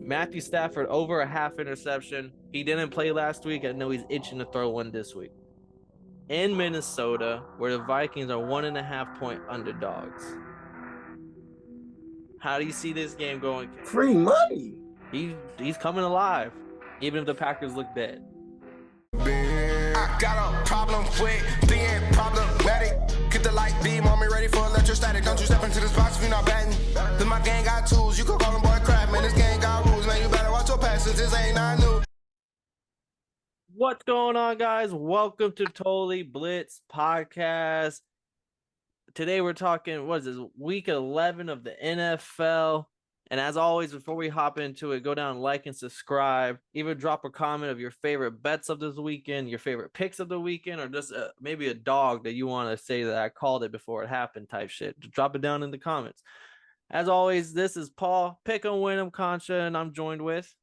Matthew Stafford over a half interception. He didn't play last week. I know he's itching to throw one this week. In Minnesota, where the Vikings are 1.5-point underdogs. How do you see this game going, Ken? Free money. He's coming alive, even if the Packers look dead. I got a problem with being problematic. Get the light beam on me, ready for electrostatic. Don't you step into this box if you're not batting. Then my gang got tools, you can call them boy crap. Man, this gang got rules, man, you better watch your passes, this ain't not new. What's going on, guys? Welcome to Totally Blitz Podcast. Today we're talking, what is this, week 11 of the NFL. And as always, before we hop into it, go down, like, and subscribe. Even drop a comment of your favorite bets of this weekend, your favorite picks of the weekend, or just maybe a dog that you want to say that I called it before it happened type shit. Just drop it down in the comments. As always, this is Paul, Pick 'em, Win 'em, Concha, and I'm joined with...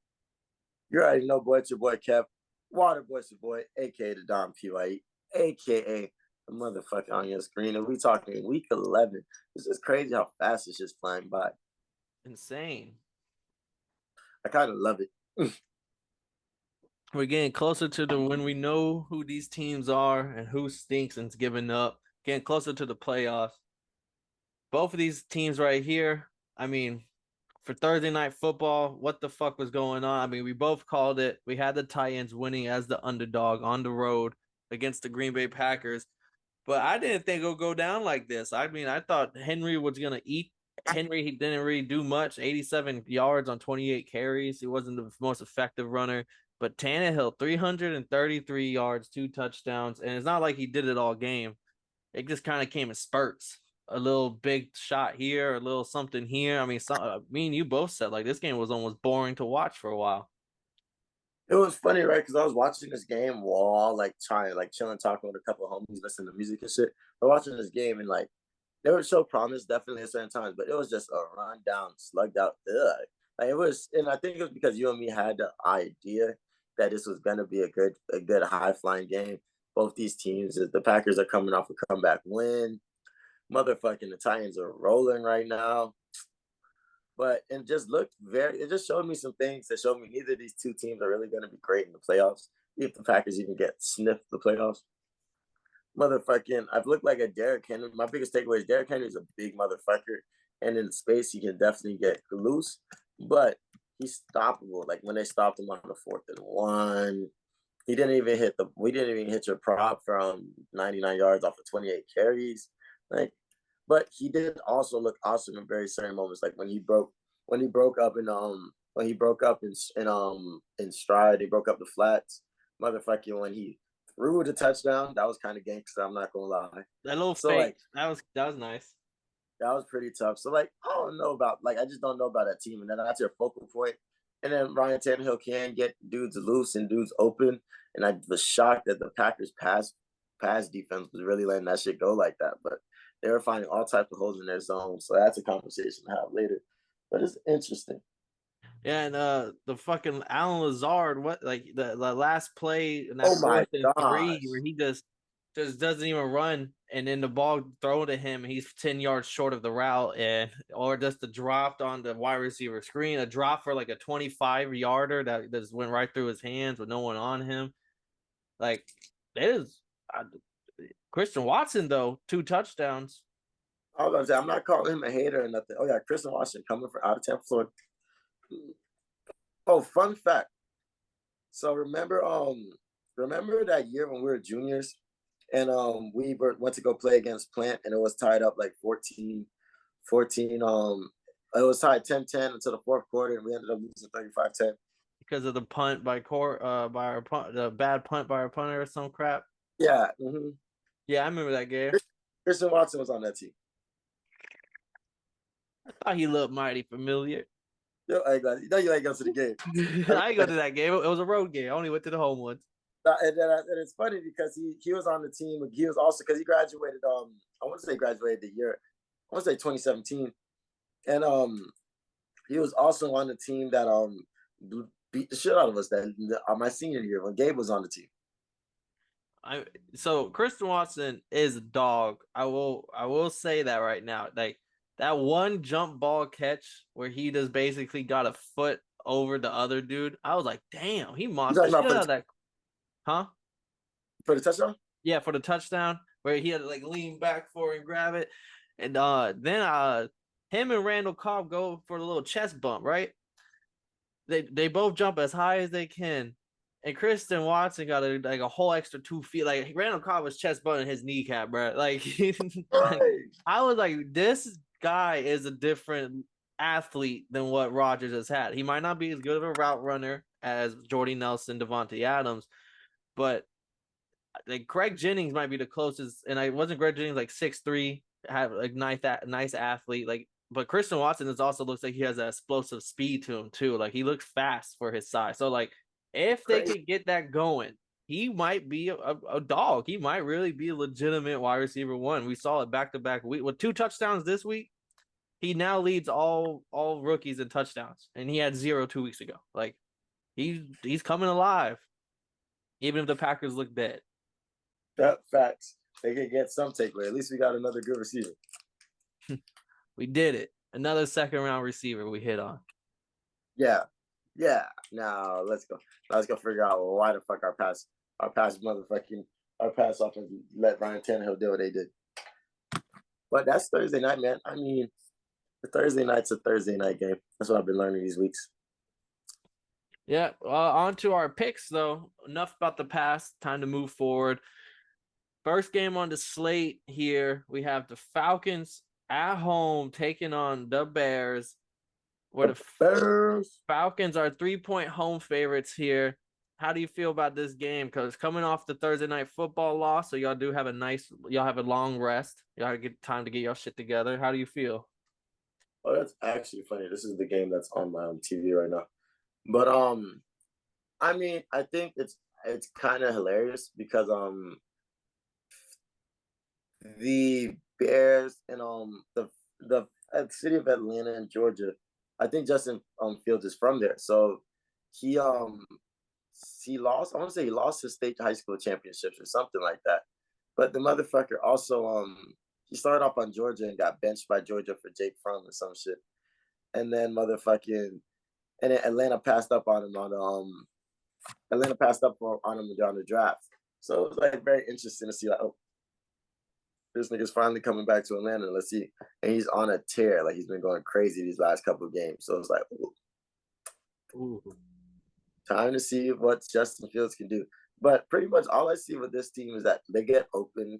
You already know, boy, it's your boy, Kev. Water boy's your boy, a.k.a. the Don PYE, a.k.a. the motherfucker on your screen. And we talking week 11. It's just crazy how fast it's just flying by. Insane. I kind of love it. We're getting closer to when we know who these teams are and who stinks and's giving up. Getting closer to the playoffs. Both of these teams right here, I mean, for Thursday Night Football, what the fuck was going on? I mean, we both called it. We had the Titans winning as the underdog on the road against the Green Bay Packers. But I didn't think it would go down like this. I mean, I thought Henry was going to eat. Henry, he didn't really do much, 87 yards on 28 carries. He wasn't the most effective runner. But Tannehill, 333 yards, 2 touchdowns. And it's not like he did it all game. It just kind of came in spurts. A little big shot here, a little something here. I mean, me and you both said, like, this game was almost boring to watch for a while. It was funny, right? Because I was watching this game while, like, chilling, talking with a couple of homies, listening to music and shit. But watching this game and, like, they would show promise definitely at certain times, but it was just a rundown, slugged out. Like it was, and I think it was because you and me had the idea that this was gonna be a good high flying game. Both these teams, the Packers are coming off a comeback win. Motherfucking the Titans are rolling right now. But it just showed me some things that showed me neither of these two teams are really gonna be great in the playoffs. If the Packers even get sniffed the playoffs. I've looked like a Derrick Henry. My biggest takeaway is Derrick Henry is a big motherfucker, and in space he can definitely get loose, but he's stoppable. Like when they stopped him on the 4th and 1, we didn't even hit your prop from 99 yards off of 28 carries. Like, but he did also look awesome in very certain moments, like when he broke up in stride, he broke up the flats. Motherfucking when he threw the touchdown, that was kind of gangster. I'm not gonna lie. That little fake, that was nice. That was pretty tough. So I just don't know about that team, and then that's your focal point. And then Ryan Tannehill can get dudes loose and dudes open, and I was shocked that the Packers pass defense was really letting that shit go like that. But they were finding all types of holes in their zone, so that's a conversation to have later. But it's interesting. Yeah, and the fucking Alan Lazard, what, like the last play in that 4th and 3 where he just doesn't even run, and then the ball thrown to him, and he's 10 yards short of the route, or just the dropped on the wide receiver screen, a drop for like a 25-yarder that just went right through his hands with no one on him. Like, it is Christian Watson though, 2 touchdowns. I was gonna say I'm not calling him a hater or nothing. Oh yeah, Christian Watson coming from out of town, Florida. Oh, fun fact. So remember that year when we were juniors and went to go play against Plant and it was tied up like 14. It was tied 10-10 until the 4th quarter and we ended up losing 35-10. Because of the punt by our punt, the bad punt by our punter or some crap. Yeah. Mm-hmm. Yeah, I remember that game. Christian Watson was on that team. I thought he looked mighty familiar. Yo, you ain't go to the game. I ain't go to that game. It was a road game. I only went to the home ones. And it's funny because he was on the team. He was also because he graduated. I want to say graduated the year. I want to say 2017, and he was also on the team that beat the shit out of us my senior year when Gabe was on the team. So Christian Watson is a dog. I will say that right now. Like that one jump ball catch where he just basically got a foot over the other dude. I was like, damn, he You mossed the talking shit about out of that. Huh? for the touchdown? Yeah, for the touchdown where he had to like lean back for and grab it. And then him and Randall Cobb go for the little chest bump, right? They both jump as high as they can. And Kristen Watson got a whole extra 2 feet. Like Randall Cobb was chest bumping his kneecap, bro. Like, like Right. I was like, this guy is a different athlete than what Rodgers has had. He might not be as good of a route runner as Jordy Nelson, Devontae Adams, but like Greg Jennings might be the closest. And I wasn't Greg Jennings like 6'3", have like nice athlete. Like, but Christian Watson is also looks like he has that explosive speed to him too. Like he looks fast for his size. So like if they Crazy. could get that going, he might be a dog. He might really be a legitimate wide receiver one. We saw it back to back week with 2 touchdowns this week. He now leads all rookies in touchdowns, and he had 0 2 weeks ago. Like he's coming alive, even if the Packers look dead. That facts. They could get some takeaway. At least we got another good receiver. We did it. Another second round receiver we hit on. Yeah. Yeah. Now let's go. Let's go figure out why the fuck our pass offense let Ryan Tannehill do what they did. But that's Thursday night, man. I mean, the Thursday night's a Thursday night game. That's what I've been learning these weeks. Yeah, on to our picks, though. Enough about the past. Time to move forward. First game on the slate here, we have the Falcons at home taking on the Bears. Where the Bears. Falcons are 3-point home favorites here. How do you feel about this game? Because coming off the Thursday night football loss, so y'all do have y'all have a long rest. Y'all get time to get y'all shit together. How do you feel? Oh, that's actually funny. This is the game that's on my TV right now. But I mean, I think it's kind of hilarious because the Bears and the city of Atlanta in Georgia, I think Justin Fields is from there. So he lost, I want to say he lost his state high school championships or something like that. But the motherfucker also he started off on Georgia and got benched by Georgia for Jake Fromm or some shit. And then and then Atlanta passed up on him on him during the draft. So it was like very interesting to see like, oh, this nigga's finally coming back to Atlanta. Let's see. And he's on a tear. Like he's been going crazy these last couple of games. So it's like, ooh. Time to see what Justin Fields can do. But pretty much all I see with this team is that they get open.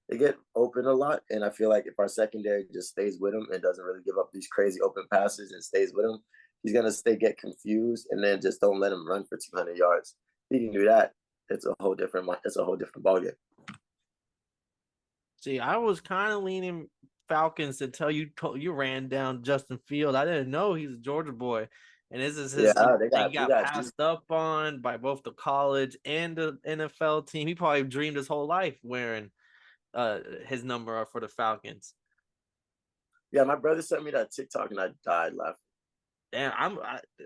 They get open a lot. And I feel like if our secondary just stays with him and doesn't really give up these crazy open passes and stays with him, he's going to get confused and then just don't let him run for 200 yards. If he can do that, it's a whole different ballgame. See, I was kind of leaning Falcons until you ran down Justin Field. I didn't know he's a Georgia boy. And this is his he got passed up on by both the college and the NFL team. He probably dreamed his whole life wearing his number for the Falcons. Yeah, my brother sent me that TikTok and I died laughing. Damn,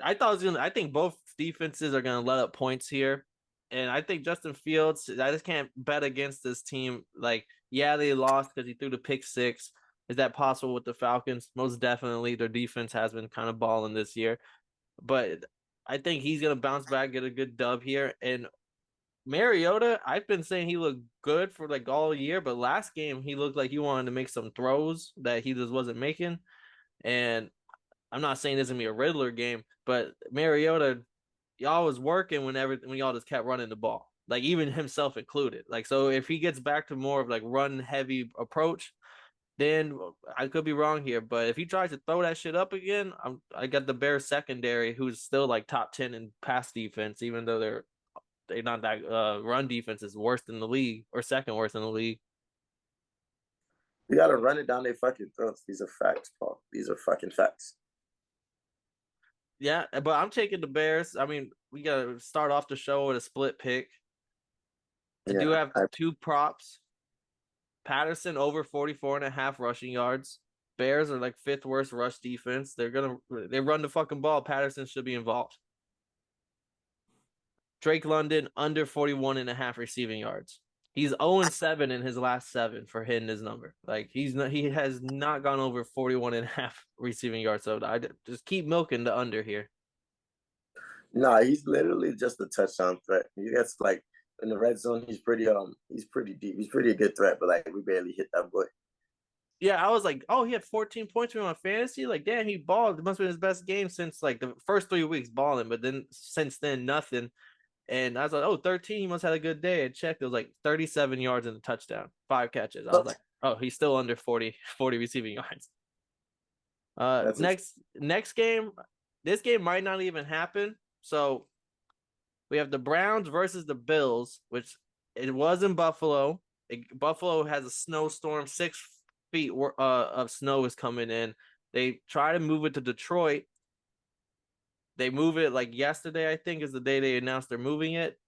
I think both defenses are gonna let up points here. And I think Justin Fields, I just can't bet against this team. Like, yeah, they lost because he threw the pick 6. Is that possible with the Falcons? Most definitely. Their defense has been kind of balling this year. But I think he's going to bounce back, get a good dub here. And Mariota, I've been saying he looked good for like all year, but last game he looked like he wanted to make some throws that he just wasn't making. And I'm not saying this is going to be a Riddler game, but Mariota, y'all was working when y'all just kept running the ball, like even himself included. Like, so if he gets back to more of like run heavy approach, then I could be wrong here. But if he tries to throw that shit up again, I got the Bears secondary, who's still like top 10 in pass defense, even though they're not that run defense is worse than the league or second worst in the league. We gotta run it down their fucking throats. These are facts, Paul. These are fucking facts. Yeah, but I'm taking the Bears. I mean, we gotta start off the show with a split pick. I do have 2 props. Patterson over 44.5 rushing yards. Bears are like 5th worst rush defense. They run the fucking ball. Patterson should be involved. Drake London under 41.5 receiving yards. He's 0-7 in his last 7 for hitting his number. Like he has not gone over 41.5 receiving yards. So I just keep milking the under here. Nah, he's literally just a touchdown threat. He gets like in the red zone. He's pretty deep. He's pretty a good threat, but like we barely hit that boy. Yeah, I was like, oh, he had 14 points for me on fantasy. Like, damn, he balled. It must have been his best game since like the first 3 weeks balling, but then since then, nothing. And I was like, oh, 13, he must have had a good day. I checked, it was like 37 yards and a touchdown, 5 catches. I was like, oh, he's still under 40 receiving yards. That's Next game, this game might not even happen. So we have the Browns versus the Bills, which it was in Buffalo. Buffalo has a snowstorm, 6 feet of snow is coming in. They try to move it to Detroit. They move it like yesterday, I think, is the day they announced they're moving it.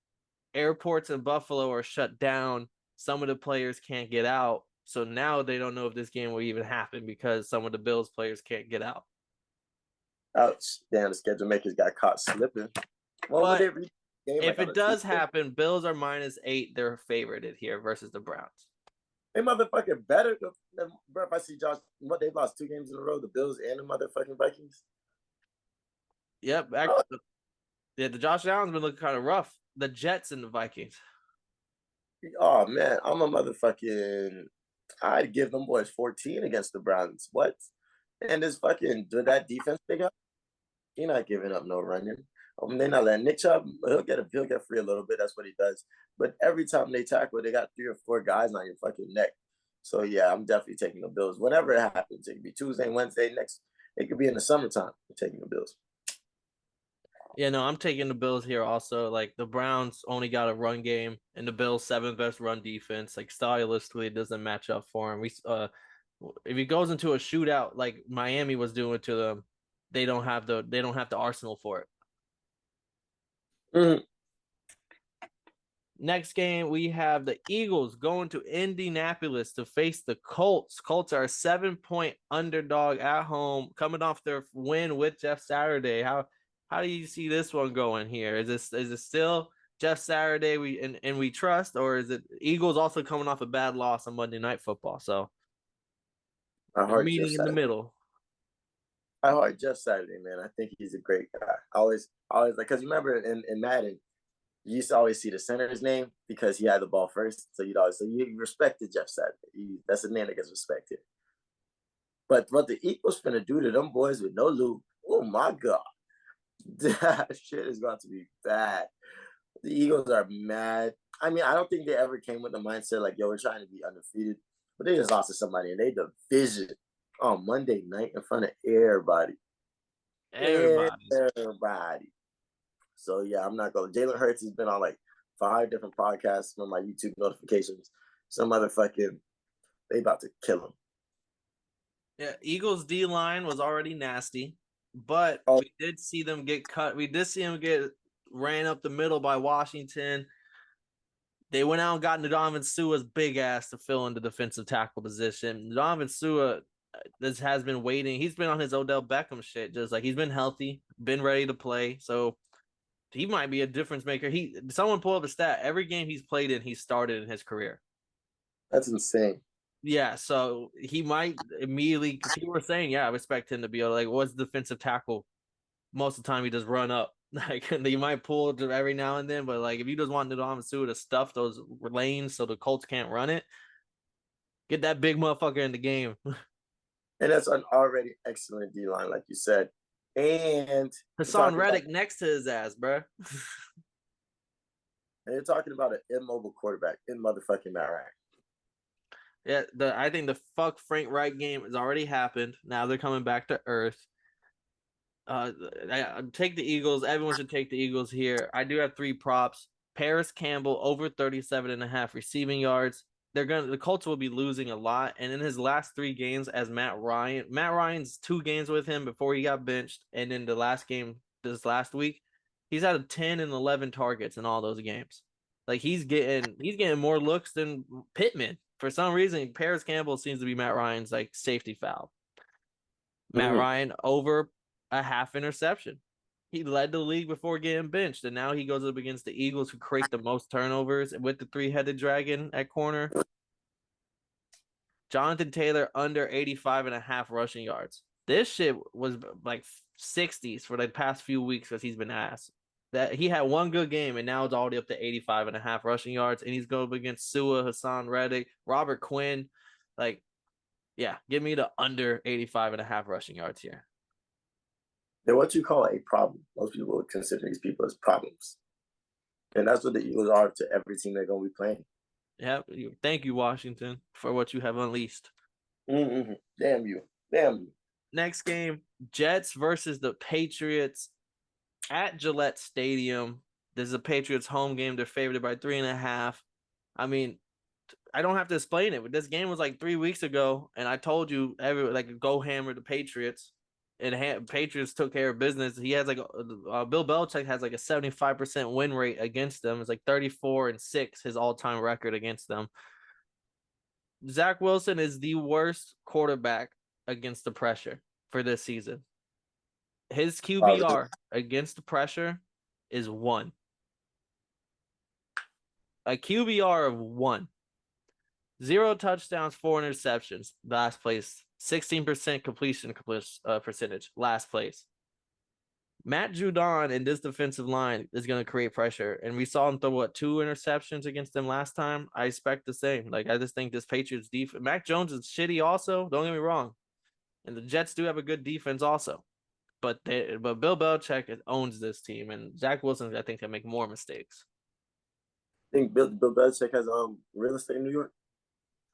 Airports in Buffalo are shut down. Some of the players can't get out. So now they don't know if this game will even happen because some of the Bills players can't get out. ouch. Damn, the schedule makers got caught slipping. What would But they read? if it does happen, Bills are -8. They're favorited here versus the Browns. They motherfucking better than bro. If I see Josh, what they lost 2 games in a row, the Bills and the motherfucking Vikings. Yep. Yeah, the Josh Allen's been looking kind of rough. The Jets and the Vikings. Oh man, I'm a motherfucking. I'd give them boys 14 against the Browns. What? And this fucking did that defense pick up? He not giving up no running. They're not letting Nick Chubb. He'll get free a little bit. That's what he does. But every time they tackle, they got 3 or 4 guys on your fucking neck. So yeah, I'm definitely taking the Bills. Whenever it happens, it could be Tuesday, Wednesday, next. It could be in the summertime. I'm taking the Bills. Yeah, no, I'm taking the Bills here also. Like the Browns only got a run game, and the Bills 7th best run defense. Like stylistically, it doesn't match up for him. If he goes into a shootout like Miami was doing to them, they don't have the arsenal for it. Mm-hmm. Next game, we have the Eagles going to Indianapolis to face the Colts. Colts are a 7-point underdog at home, coming off their win with Jeff Saturday. How do you see this one going here? Is it still Jeff Saturday we trust, or is it Eagles also coming off a bad loss on Monday Night Football? So they're meeting in the middle. I heart Jeff Saturday, man. I think he's a great guy. I always like because you remember in Madden, you used to always see the center's name because he had the ball first. So you respected Jeff Saturday. That's a name that gets respected. But what the Eagles finna do to them boys with no Lou, oh my God. That shit is going to be bad. The Eagles are mad. I mean, I don't think they ever came with the mindset like, yo, we're trying to be undefeated. But they just lost to somebody in their division on Monday night in front of everybody. Everybody. So yeah, I'm not going. Jalen Hurts has been on like 5 different podcasts from my YouTube notifications. Some motherfucking, they about to kill him. Yeah, Eagles D line was already nasty, but we did see them get cut. We did see them get ran up the middle by Washington. They went out and got Ndamukong Suh's big ass to fill in the defensive tackle position. Ndamukong Suh has been waiting. He's been on his Odell Beckham shit, just like he's been healthy, been ready to play. So he might be a difference maker. Someone pull up a stat. Every game he's played in, he started in his career. That's insane. Yeah, so he might immediately, because people were saying, yeah, I expect him to be like, what's defensive tackle? Most of the time he just run up. Like you might pull it every now and then, but like if you just want Ndamukong Suh to stuff those lanes so the Colts can't run it, get that big motherfucker in the game. And that's an already excellent D line, like you said. And Hassan Reddick next to his ass, bro. And you're talking about an immobile quarterback in motherfucking Matt Ryan. Yeah, I think the fuck Frank Wright game has already happened. Now they're coming back to earth. I take the Eagles. Everyone should take the Eagles here. I do have 3 props. Paris Campbell over 37.5 receiving yards. The Colts will be losing a lot. And in his last 3 games as Matt Ryan's 2 games with him before he got benched. And in the last game this last week, he's had 10 and 11 targets in all those games. Like he's getting more looks than Pittman. For some reason, Paris Campbell seems to be Matt Ryan's like safety valve. Matt Ryan over a half interception. He led the league before getting benched, and now he goes up against the Eagles, who create the most turnovers with the 3-headed dragon at corner. Jonathan Taylor under 85.5 rushing yards. This shit was like 60s for the past few weeks because he's been ass. That he had one good game and now it's already up to 85.5 rushing yards. And he's going up against Sua, Hassan Reddick, Robert Quinn. Like, yeah, give me the under 85.5 rushing yards here. They're what you call a problem. Most people would consider these people as problems. And that's what the Eagles are to every team they're going to be playing. Yeah, thank you, Washington, for what you have unleashed. Mm-hmm. Damn you. Damn you. Next game, Jets versus the Patriots at Gillette Stadium. This is a Patriots home game. They're favored by 3.5. I mean, I don't have to explain it. But this game was like 3 weeks ago, and I told you go hammer the Patriots, and Patriots took care of business. He has like Bill Belichick has like a 75% win rate against them. It's like 34-6, his all-time record against them. Zach Wilson is the worst quarterback against the pressure for this season. His QBR against the pressure is 1. A QBR of 1. 0 touchdowns, 4 interceptions. Last place. 16% completion percentage. Last place. Matt Judon in this defensive line is going to create pressure. And we saw him throw, 2 interceptions against them last time? I expect the same. Like, I just think this Patriots defense. Mac Jones is shitty also. Don't get me wrong. And the Jets do have a good defense also. But Bill Belichick owns this team. And Zach Wilson, I think, can make more mistakes. I think Bill Belichick has real estate in New York.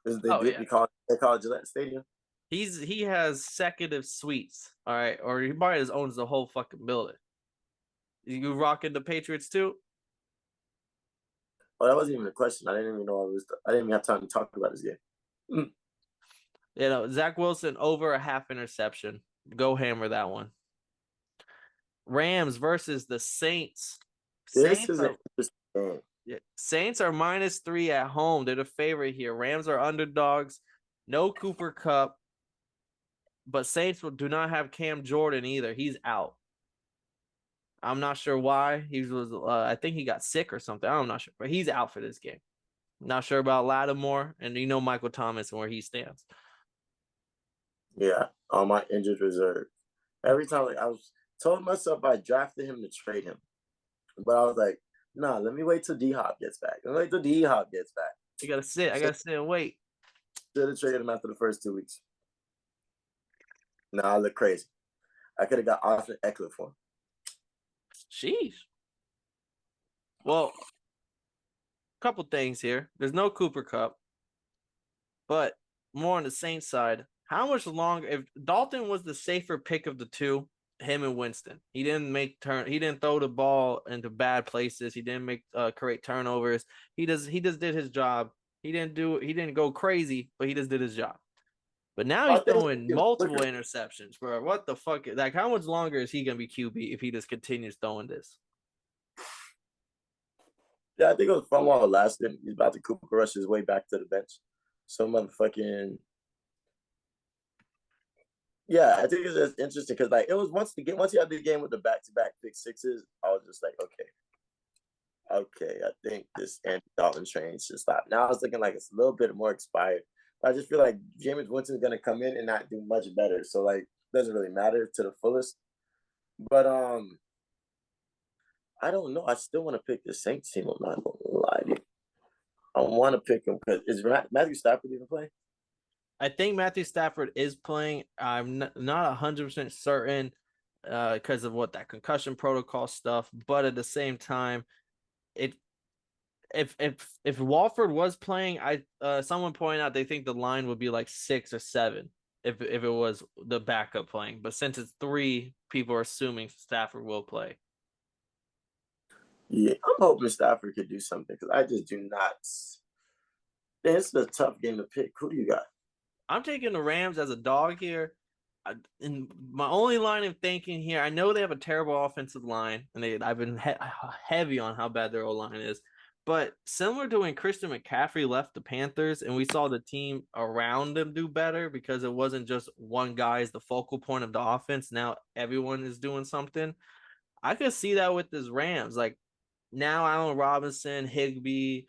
They call it Gillette Stadium. He has executive suites, all right, or he probably just owns the whole fucking building. You rocking the Patriots too? Oh, that wasn't even a question. I didn't even know I didn't even have time to talk about this game. Zach Wilson over a half interception. Go hammer that one. Rams versus the Saints. This is an interesting game. Yeah, Saints are -3 at home. They're the favorite here. Rams are underdogs. No Cooper Kupp. But Saints do not have Cam Jordan either. He's out. I'm not sure why. I think he got sick or something. I'm not sure. But he's out for this game. Not sure about Lattimore. And Michael Thomas and where he stands. Yeah, on my injured reserve. Every time I was told myself I drafted him to trade him. But I was like, nah, let me wait till D-Hop gets back. Let me wait till D-Hop gets back. You got to sit. I got to sit and wait. Should have traded him after the first 2 weeks. Nah, I look crazy. I could have got Austin Eckler for him. Sheesh. Well, couple things here. There's no Cooper Kupp. But more on the Saints side, how much longer if Dalton was the safer pick of the two, him and Winston. He didn't throw the ball into bad places. He didn't create turnovers. He just did his job. He didn't go crazy, but he just did his job. But now he's throwing multiple interceptions, bro. What the fuck? Like, how much longer is he gonna be QB if he just continues throwing this? Yeah, I think it was fun while it lasted. He's about to Cooper rush his way back to the bench. So motherfucking yeah, I think it's just interesting because it was once he had the game with the back-to-back pick sixes, I was just like, okay, I think this Andy Dalton train should stop. Now I was looking like it's a little bit more expired. I just feel like Jameis Winston's gonna come in and not do much better. So it doesn't really matter to the fullest. But I don't know. I still want to pick the Saints team. I'm not gonna lie to you. I want to pick him because is Matthew Stafford even playing? I think Matthew Stafford is playing. I'm not 100% certain because of that concussion protocol stuff. But at the same time, if Walford was playing, someone pointed out they think the line would be like 6 or 7 if it was the backup playing. But since it's 3, people are assuming Stafford will play. Yeah, I'm hoping Stafford could do something because I just do not. This is a tough game to pick. Who do you got? I'm taking the Rams as a dog here. In my only line of thinking here, I know they have a terrible offensive line, and I've been heavy on how bad their O-line is. But similar to when Christian McCaffrey left the Panthers and we saw the team around them do better because it wasn't just one guy as the focal point of the offense. Now everyone is doing something. I could see that with this Rams. Like now Allen Robinson, Higbee,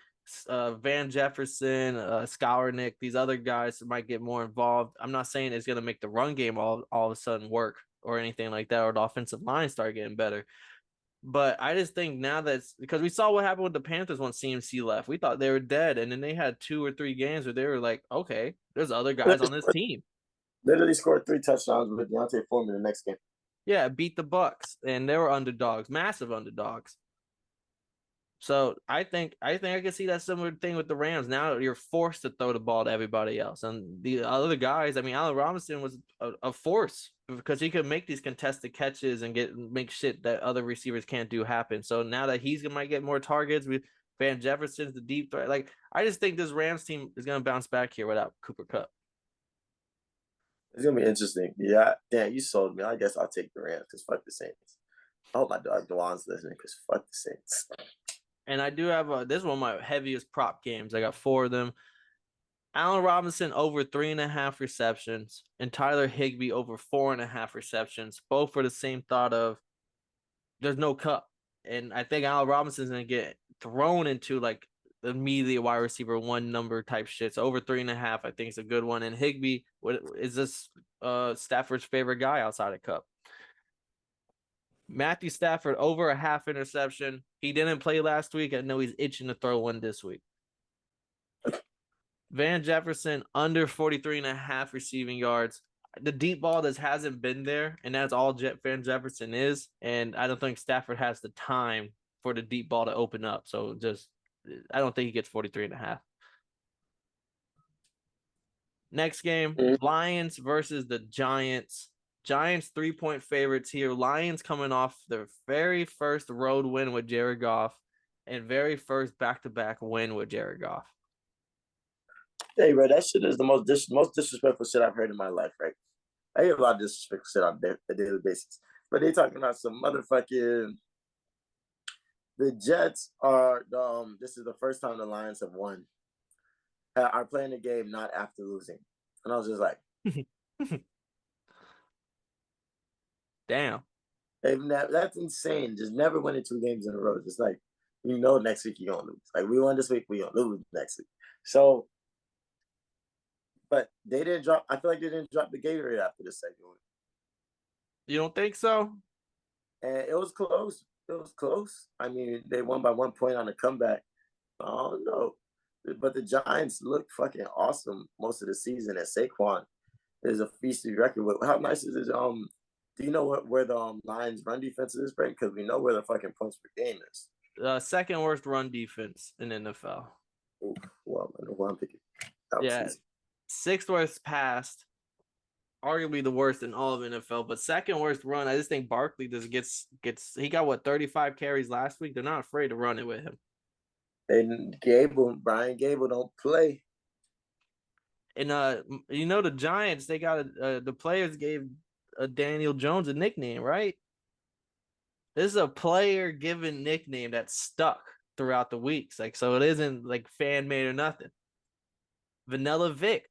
Van Jefferson, Skowronek, these other guys might get more involved. I'm not saying it's going to make the run game all of a sudden work or anything like that or the offensive line start getting better. But I just think now that's because we saw what happened with the Panthers when CMC left. We thought they were dead, and then they had 2 or 3 games where they were like, okay, there's other guys on this team. Literally scored 3 touchdowns with Deontay Foreman the next game. Yeah, beat the Bucks, and they were underdogs, massive underdogs. So I think I can see that similar thing with the Rams. Now you're forced to throw the ball to everybody else, and the other guys. I mean, Allen Robinson was a force because he could make these contested catches and make shit that other receivers can't do happen. So now that might get more targets, with Van Jefferson's the deep threat. Like I just think this Rams team is gonna bounce back here without Cooper Kupp. It's gonna be interesting. Yeah, damn, you sold me. I guess I'll take the Rams because fuck the Saints. I hope my dog Dewan's listening because fuck the Saints. And I do have this is one of my heaviest prop games. I got 4 of them. Allen Robinson over 3.5 receptions and Tyler Higbee over 4.5 receptions, both for the same thought of there's no Kupp. And I think Allen Robinson's going to get thrown into like immediately wide receiver 1 number type shit. So over 3.5, I think is a good one. And Higbee, what is this Stafford's favorite guy outside of Kupp? Matthew Stafford over a half interception. He didn't play last week. I know he's itching to throw one this week. Van Jefferson under 43.5 receiving yards. The deep ball that hasn't been there, and that's all Van Jefferson is. And I don't think Stafford has the time for the deep ball to open up. So I don't think he gets 43.5. Next game, Lions versus the Giants. Giants 3-point favorites here. Lions coming off their very first road win with Jared Goff and very first back-to-back win with Jared Goff. Hey, bro, that shit is the most disrespectful shit I've heard in my life, right? I hear a lot of disrespectful shit on a daily basis. But they talking about some motherfucking the Jets are this is the first time the Lions have won. Are playing the game not after losing. And I was just like damn. That's insane. Just never winning 2 games in a row. Just like next week you're gonna lose. Like we won this week, we gonna lose next week. So but they didn't drop. I feel like they didn't drop the Gatorade after the second one. You don't think so? And it was close. It was close. I mean, they won by 1 point on a comeback. I don't know. But the Giants look fucking awesome most of the season. And Saquon is a feisty record. How nice is it? Do you know where the Lions run defense is, Brent? Because we know where the fucking points per game is. Second worst run defense in NFL. Ooh, well, I know who I'm picking. Yeah. 6th worst passed, arguably the worst in all of NFL, but 2nd worst run. I just think Barkley just gets he got 35 carries last week. They're not afraid to run it with him. And Brian Gable don't play. And the Giants, they got the players gave Daniel Jones a nickname, right? This is a player given nickname that stuck throughout the weeks. Like, so it isn't like fan made or nothing. Vanilla Vic.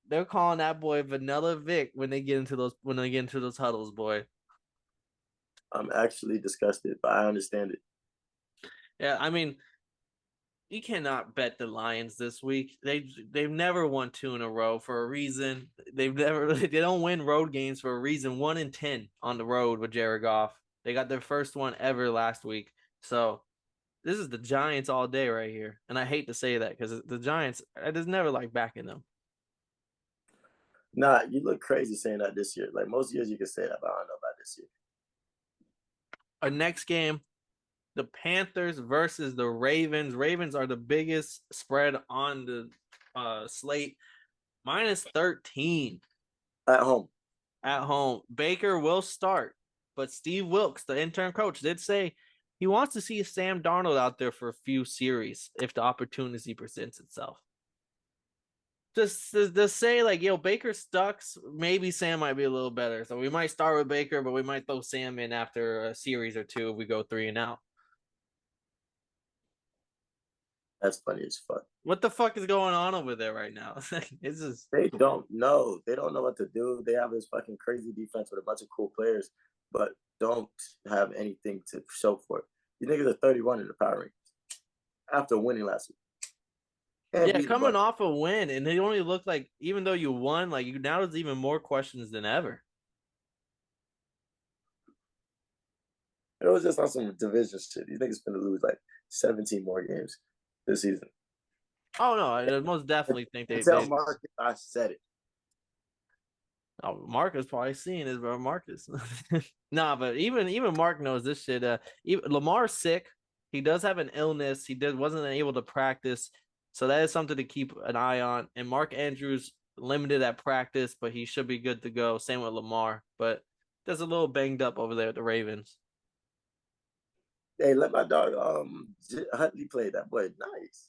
They're calling that boy Vanilla Vic when they get into those huddles, boy. I'm actually disgusted, but I understand it. Yeah, I mean, you cannot bet the Lions this week. They've never won 2 in a row for a reason. They don't win road games for a reason. 1-10 on the road with Jared Goff. They got their first one ever last week. So this is the Giants all day right here. And I hate to say that because the Giants, I just never like backing them. Nah, you look crazy saying that this year. Like most years you can say that, but I don't know about this year. Our next game, the Panthers versus the Ravens. Ravens are the biggest spread on the slate. -13. At home. Baker will start, but Steve Wilkes, the intern coach, did say he wants to see Sam Darnold out there for a few series if the opportunity presents itself. Just say like, Baker sucks. Maybe Sam might be a little better. So we might start with Baker, but we might throw Sam in after a series or 2 if we go 3 and out. That's funny as fuck. What the fuck is going on over there right now? It's just They don't know. They don't know what to do. They have this fucking crazy defense with a bunch of cool players, but don't have anything to show for it. You niggas are 31 in the power rankings after winning last week. Yeah, coming off a win, and they only look like, even though you won, like now there's even more questions than ever. It was just on some division shit. These niggas finna lose like 17 more games this season. Oh no, I most definitely think Tell Marcus I said it. Oh, Marcus probably seeing this, bro. Marcus. Nah, but even Mark knows this shit. Even Lamar's sick. He does have an illness. Wasn't able to practice. So that is something to keep an eye on. And Mark Andrews limited at practice, but he should be good to go. Same with Lamar, but just a little banged up over there at the Ravens. Hey, let my dog Huntley play. That boy nice.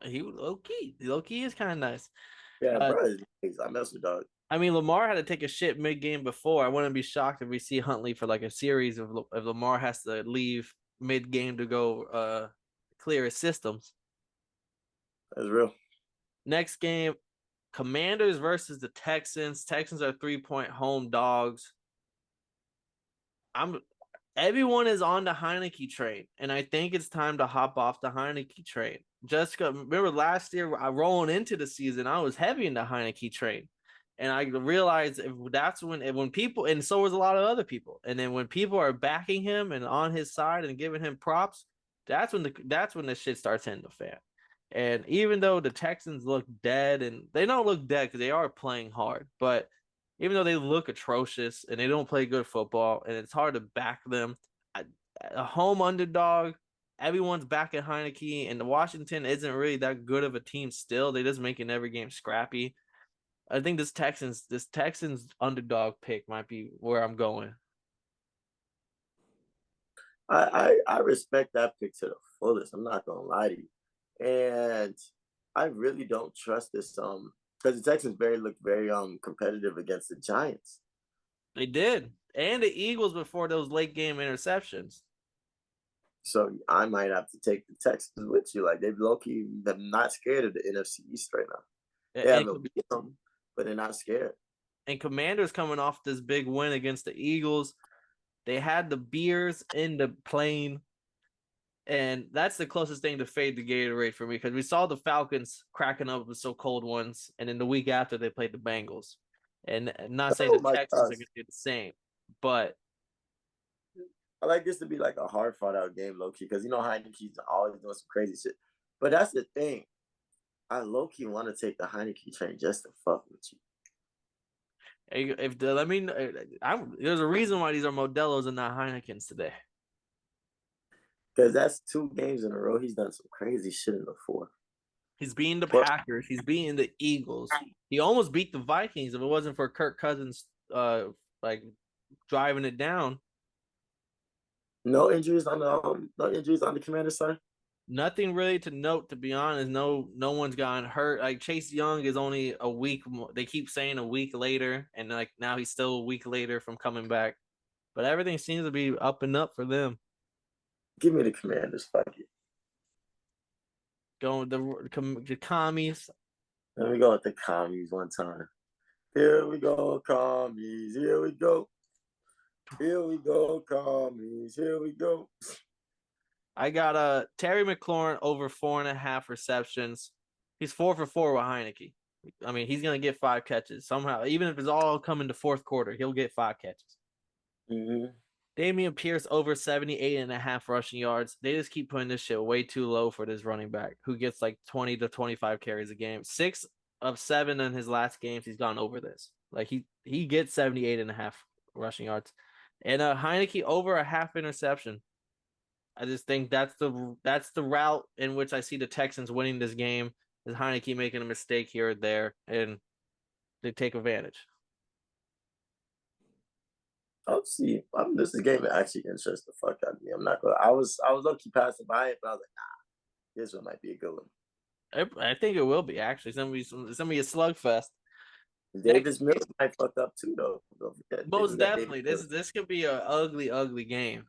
He low key. Low key is kind of nice. Yeah, bro. I mess with dog. I mean, Lamar had to take a shit mid game before. I wouldn't be shocked if we see Huntley for like a series if Lamar has to leave mid game to go clear his systems. That's real. Next game, Commanders versus the Texans. Texans are 3-point home dogs. Everyone is on the Heineke train, and I think it's time to hop off the Heineke train. Remember last year, I rolling into the season, I was heavy in the Heineke train. And I realized that's when people, and so was a lot of other people. And then when people are backing him and on his side and giving him props, that's when the shit starts hitting the fan. And even though the Texans look dead, and they don't look dead because they are playing hard, but even though they look atrocious and they don't play good football, and it's hard to back them, a home underdog, everyone's backing Heineke, and the Washington isn't really that good of a team still. They just making every game scrappy. I think this Texans underdog pick might be where I'm going. I respect that pick to the fullest. I'm not gonna lie to you, and I really don't trust this because the Texans looked very competitive against the Giants. They did, and the Eagles before those late game interceptions. So I might have to take the Texans with you. Like they've low key, they're not scared of the NFC East right now. They haven't beat them, but they're not scared. And Commanders coming off this big win against the Eagles. They had the beers in the plane. And that's the closest thing to fade the Gatorade for me because we saw the Falcons cracking up with so cold ones. And then the week after, they played the Bengals. And not saying the Texans are going to do the same, but I like this to be like a hard fought out game, low key, because you know Heineke's always doing some crazy shit. But that's the thing. I low key want to take the Heineke train just to fuck with you. There's a reason why these are Modelo's and not Heinekens today. Because that's 2 games in a row. He's done some crazy shit in the 4. He's beating the Packers. He's beating the Eagles. He almost beat the Vikings if it wasn't for Kirk Cousins driving it down. No injuries on the Commander side. Nothing really to note, to be honest. No one's gotten hurt. Like Chase Young is only a week. They keep saying a week later, and like now he's still a week later from coming back. But everything seems to be up and up for them. Give me the Commanders, fuck it. Going with the commies. Let me go with the commies one time. Here we go, commies. Here we go. Here we go, commies. Here we go. I got Terry McLaurin over 4.5 receptions. He's 4 for 4 with Heineke. I mean, he's gonna get 5 catches somehow. Even if it's all coming to fourth quarter, he'll get 5 catches. Mm-hmm. Dameon Pierce over 78.5 rushing yards. They just keep putting this shit way too low for this running back who gets like 20 to 25 carries a game. 6 of 7 in his last games, he's gone over this. Like he gets 78.5 rushing yards. And Heineke over a half interception. I just think that's the route in which I see the Texans winning this game. Is Heineke making a mistake here or there, and they take advantage. I'll see. This game actually interests the fuck out of me. I'm not gonna. I was low key passing by it, but I was like, nah, this one might be a good one. I think it will be actually. It's gonna be a slugfest. Davis Mills might fuck up too, though. Most definitely, this could be an ugly game.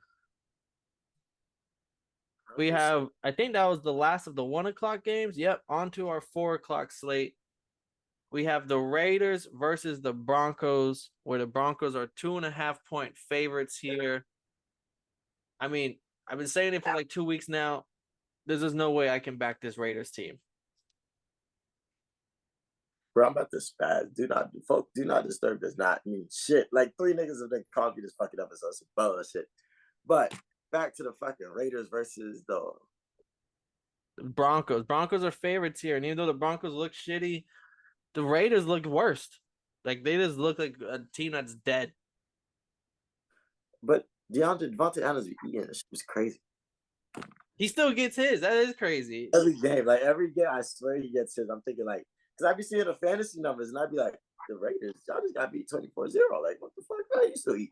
We have, I think that was the last of the 1:00 games. Yep, on to our 4:00 slate. We have the Raiders versus the Broncos, where the Broncos are 2.5-point favorites here. I mean, I've been saying it for like 2 weeks now. There's just no way I can back this Raiders team. Bro, I'm about to spaz. Do not disturb does not mean shit. Like 3 niggas have been called me this fucking up as some bullshit. But back to the fucking Raiders versus the Broncos. Broncos are favorites here, and even though the Broncos look shitty, the Raiders look worst. Like they just look like a team that's dead. but Devontae Adams be eating. It was crazy. He still gets his. That is crazy. Every game, I swear he gets his. I'm thinking like, because I be seeing the fantasy numbers, and I'd be like, the Raiders, y'all just got beat 24-0. Like, what the fuck? How you still eat?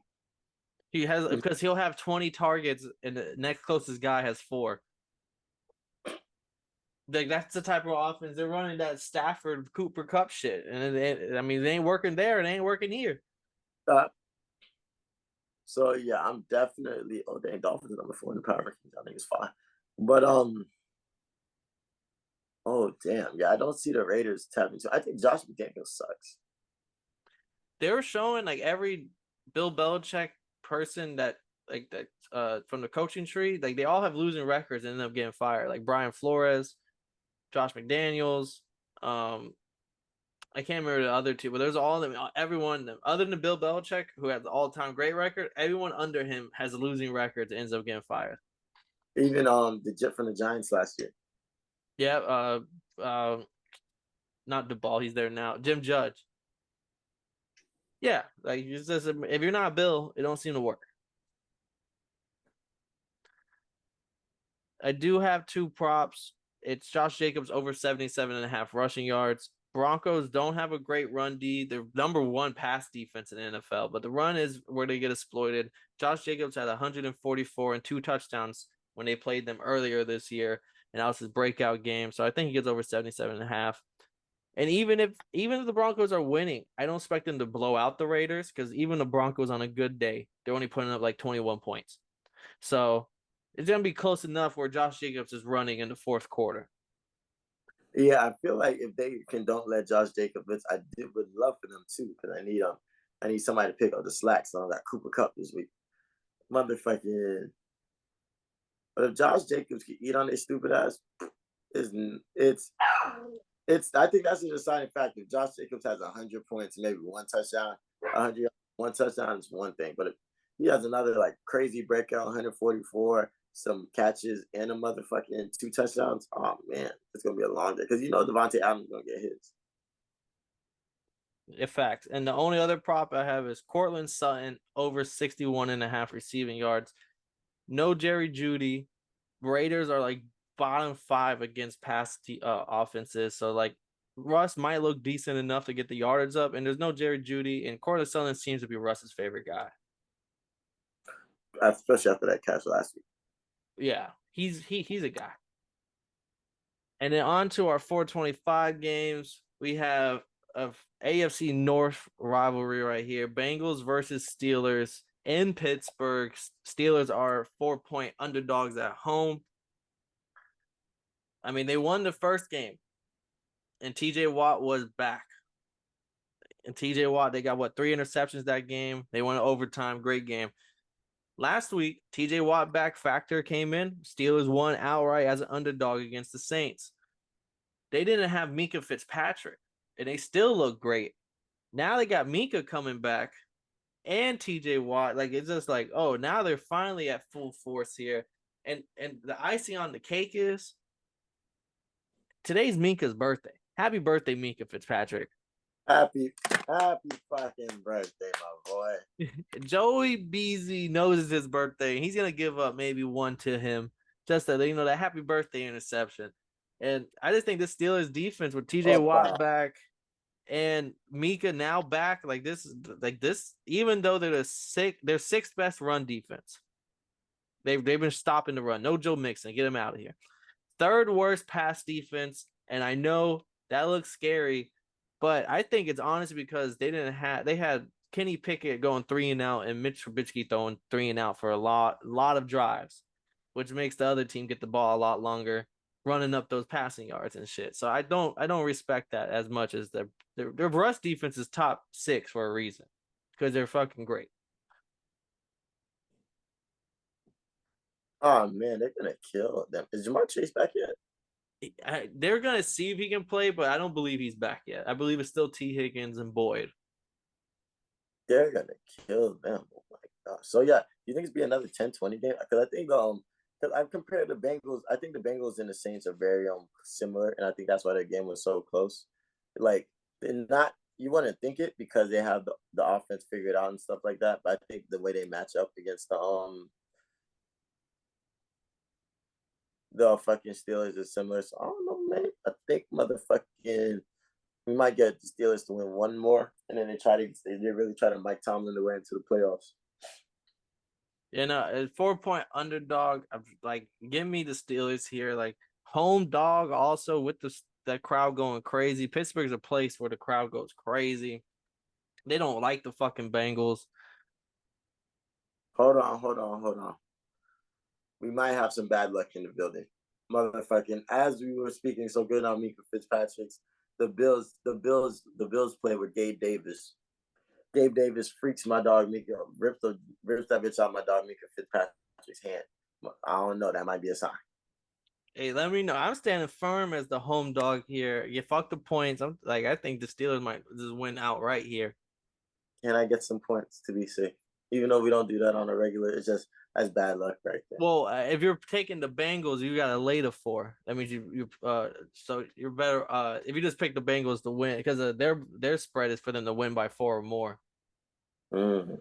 He has because he'll have 20 targets, and the next closest guy has 4. Like that's the type of offense they're running. That Stafford Cooper Cup shit, and I mean, they ain't working there, and they ain't working here. So yeah, I'm definitely. Oh dang, Dolphins number 4 in the power rankings. I think it's fine. But oh damn, yeah, I don't see the Raiders tapping into. I think Josh McDaniels sucks. They were showing like every Bill Belichick person that from the coaching tree, like they all have losing records and end up getting fired. Like Brian Flores, Josh McDaniels, I can't remember the other two, but there's all of them. Everyone other than Bill Belichick, who has the all-time great record, everyone under him has losing records and ends up getting fired. Even the Jet from the Giants last year. Yeah, not the ball. He's there now. Jim Judge. Yeah, like it's just, if you're not Bill, it don't seem to work. I do have 2 props. It's Josh Jacobs over 77.5 rushing yards. Broncos don't have a great run D. They're number 1 pass defense in the NFL, but the run is where they get exploited. Josh Jacobs had 144 and 2 touchdowns when they played them earlier this year, and that was his breakout game. So I think he gets over 77.5. And even if the Broncos are winning, I don't expect them to blow out the Raiders because even the Broncos on a good day, they're only putting up like 21 points. So it's going to be close enough where Josh Jacobs is running in the fourth quarter. Yeah, I feel like if they don't let Josh Jacobs, would love for them too, because I need somebody to pick up the slack. So I got Cooper Cup this week. Motherfucking. But if Josh Jacobs can eat on his stupid ass, it's I think that's a deciding factor. If Josh Jacobs has 100 points, maybe 1 touchdown, 1 touchdown is one thing. But if he has another like crazy breakout, 144, some catches, and a motherfucking 2 touchdowns, oh man, it's gonna be a long day. Because Devontae Adams is gonna get his. In fact, and the only other prop I have is Cortland Sutton over 61.5 receiving yards. No Jerry Jeudy. Raiders are like bottom 5 against pass offenses. So like Russ might look decent enough to get the yardage up, and there's no Jerry Jeudy, and Cortland Sutton seems to be Russ's favorite guy. Especially after that catch last week. Yeah, he's a guy. And then on to our 425 games. We have a AFC North rivalry right here. Bengals versus Steelers in Pittsburgh. Steelers are 4-point underdogs at home. I mean, they won the first game, and TJ Watt was back. And TJ Watt, they got 3 interceptions that game. They won overtime. Great game. Last week, TJ Watt back factor came in. Steelers won outright as an underdog against the Saints. They didn't have Minka Fitzpatrick, and they still look great. Now they got Minka coming back and TJ Watt. Like, it's just like, oh, now they're finally at full force here. And the icing on the cake is today's Minka's birthday. Happy birthday, Minka Fitzpatrick. Happy fucking birthday, my boy. Joey Beasy knows it's his birthday. He's going to give up maybe 1 to him just to, that happy birthday interception. And I just think this Steelers defense with TJ Watt back and Mika now back, like this, even though they're their 6th best run defense. They've been stopping the run. No Joe Mixon. Get him out of here. 3rd worst pass defense. And I know that looks scary, but I think it's honestly because they had Kenny Pickett going 3 and out and Mitch Trubisky throwing 3 and out for a lot of drives, which makes the other team get the ball a lot longer, running up those passing yards and shit. So I don't respect that as much as their rush defense is top 6 for a reason, because they're fucking great. Oh man, they're gonna kill them. Is Jamar Chase back yet? They're gonna see if he can play, but I don't believe he's back yet. I believe it's still T. Higgins and Boyd. They're gonna kill them. Oh my So yeah, do you think it's be another 10-20 game? Because I think because I've compared the Bengals. I think the Bengals and the Saints are very similar, and I think that's why their game was so close. Like they're not. You wouldn't think it because they have the offense figured out and stuff like that. But I think the way they match up against the fucking Steelers is similar. So I don't know, man. I think motherfucking we might get the Steelers to win one more, and then they really try to Mike Tomlin the way into the playoffs. You know, a 4-point underdog. Like, give me the Steelers here. Like, home dog also with that crowd going crazy. Pittsburgh's a place where the crowd goes crazy. They don't like the fucking Bengals. Hold on. We might have some bad luck in the building. Motherfucking as we were speaking so good on Mika Fitzpatrick's, the Bills play with Gabe Davis. Gabe Davis freaks my dog Mika, rips that bitch out my dog Mika Fitzpatrick's hand. I don't know. That might be a sign. Hey, let me know. I'm standing firm as the home dog here. You fuck the points. I think the Steelers might just win outright here. Can I get some points to be safe? Even though we don't do that on a regular, it's just that's bad luck right there. Well, if you're taking the Bengals, you got to lay the 4. That means so you're better if you just pick the Bengals to win because their spread is for them to win by 4 or more. Mm-hmm.